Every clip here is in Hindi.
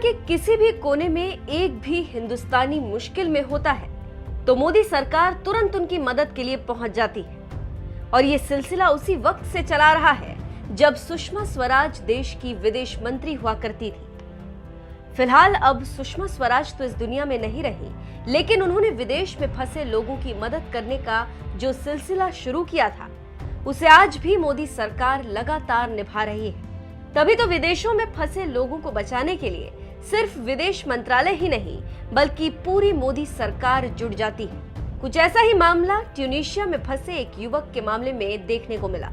के किसी भी कोने में एक भी हिंदुस्तानी मुश्किल में होता है तो मोदी सरकार तुरंत उनकी मदद के लिए पहुंच जाती है। और ये सिलसिला उसी वक्त से चला रहा है जब सुषमा स्वराज देश की विदेश मंत्री हुआ करती थी। फिलहाल अब सुषमा स्वराज तो इस दुनिया में नहीं रही, लेकिन उन्होंने विदेश में फंसे लोगों की मदद करने का जो सिलसिला शुरू किया था उसे आज भी मोदी सरकार लगातार निभा रही है। तभी तो विदेशों में फंसे लोगों को बचाने के लिए सिर्फ विदेश मंत्रालय ही नहीं बल्कि पूरी मोदी सरकार जुट जाती है। कुछ ऐसा ही मामला ट्यूनीशिया में फंसे एक युवक के मामले में देखने को मिला,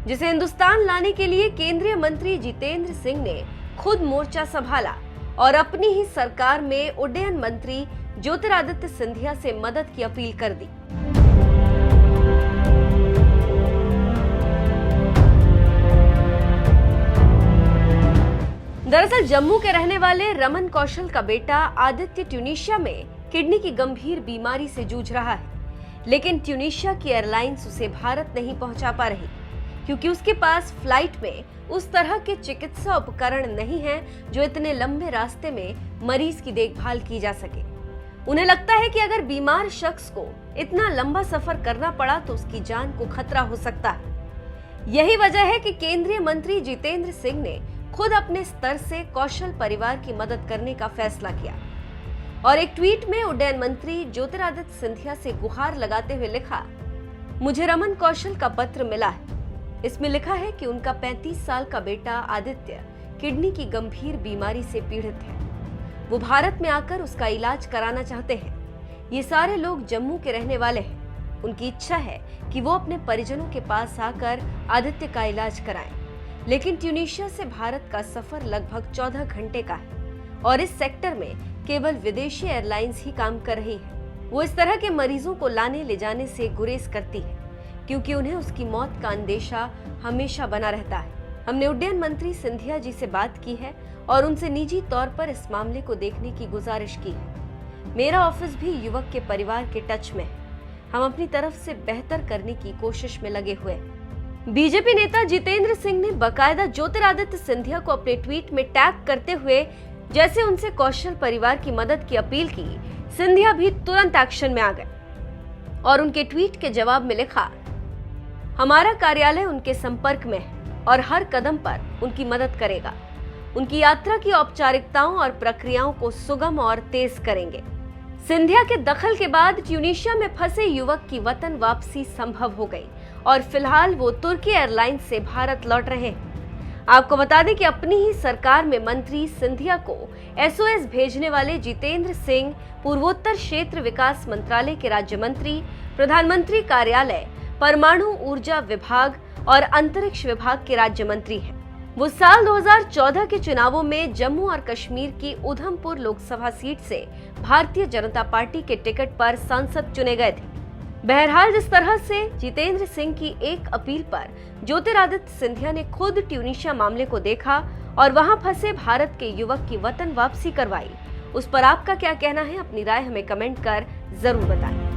जिसे हिंदुस्तान लाने के लिए केंद्रीय मंत्री जितेंद्र सिंह ने खुद मोर्चा संभाला और अपनी ही सरकार में उड्डयन मंत्री ज्योतिरादित्य सिंधिया से मदद की अपील कर दी। दरअसल जम्मू के रहने वाले रमन कौशल का बेटा आदित्य ट्यूनीशिया में किडनी की गंभीर बीमारी से जूझ रहा है, लेकिन ट्यूनीशिया की एयरलाइंस उसे भारत नहीं पहुंचा पा रही क्योंकि उसके पास फ्लाइट में उस तरह के चिकित्सा उपकरण नहीं हैं जो इतने लंबे रास्ते में मरीज की देखभाल की जा सके। उन्हें लगता है कि अगर बीमार शख्स को इतना लंबा सफर करना पड़ा तो उसकी जान को खतरा हो सकता है। यही वजह है कि केंद्रीय मंत्री जितेंद्र सिंह ने खुद अपने स्तर से कौशल परिवार की मदद करने का फैसला किया और एक ट्वीट में उड्डयन मंत्री ज्योतिरादित्य सिंधिया से गुहार लगाते हुए लिखा, मुझे रमन कौशल का पत्र मिला है। इसमें लिखा है कि उनका 35 साल का बेटा आदित्य किडनी की गंभीर बीमारी से पीड़ित है। वो भारत में आकर उसका इलाज कराना चाहते हैं। ये सारे लोग जम्मू के रहने वाले हैं। उनकी इच्छा है कि वो अपने परिजनों के पास आकर आदित्य का इलाज कराएं। लेकिन ट्यूनीशिया से भारत का सफर लगभग 14 घंटे का है और इस सेक्टर में केवल विदेशी एयरलाइंस ही काम कर रही है। वो इस तरह के मरीजों को लाने ले जाने से गुरेज करती है क्योंकि उन्हें उसकी मौत का अंदेशा हमेशा बना रहता है। हमने उड्डयन मंत्री सिंधिया जी से बात की है और उनसे निजी तौर पर इस मामले को देखने की गुजारिश की है। मेरा ऑफिस भी युवक के परिवार के टच में है। हम अपनी तरफ से बेहतर करने की कोशिश में लगे हुए हैं। बीजेपी नेता जितेंद्र सिंह ने बकायदा ज्योतिरादित्य सिंधिया को अपने ट्वीट में टैग करते हुए जैसे उनसे कौशल परिवार की मदद की अपील की, सिंधिया भी तुरंत एक्शन में आ गए और उनके ट्वीट के जवाब में लिखा, हमारा कार्यालय उनके संपर्क में है और हर कदम पर उनकी मदद करेगा। उनकी यात्रा की औपचारिकताओं और प्रक्रियाओं को सुगम और तेज करेंगे। सिंधिया के दखल के बाद ट्यूनीशिया में फंसे युवक की वतन वापसी संभव हो गई और फिलहाल वो तुर्की एयरलाइंस से भारत लौट रहे हैं। आपको बता दें कि अपनी ही सरकार में मंत्री सिंधिया को एसओएस भेजने वाले जितेंद्र सिंह पूर्वोत्तर क्षेत्र विकास मंत्रालय के राज्य मंत्री, प्रधानमंत्री कार्यालय, परमाणु ऊर्जा विभाग और अंतरिक्ष विभाग के राज्य मंत्री हैं। वो साल 2014 के चुनावों में जम्मू और कश्मीर की उधमपुर लोकसभा सीट से भारतीय जनता पार्टी के टिकट पर सांसद चुने गए थे। बहरहाल जिस तरह से जितेंद्र सिंह की एक अपील पर ज्योतिरादित्य सिंधिया ने खुद ट्यूनीशिया मामले को देखा और वहां फंसे भारत के युवक की वतन वापसी करवाई, उस पर आपका क्या कहना है? अपनी राय हमें कमेंट कर जरूर बताएं।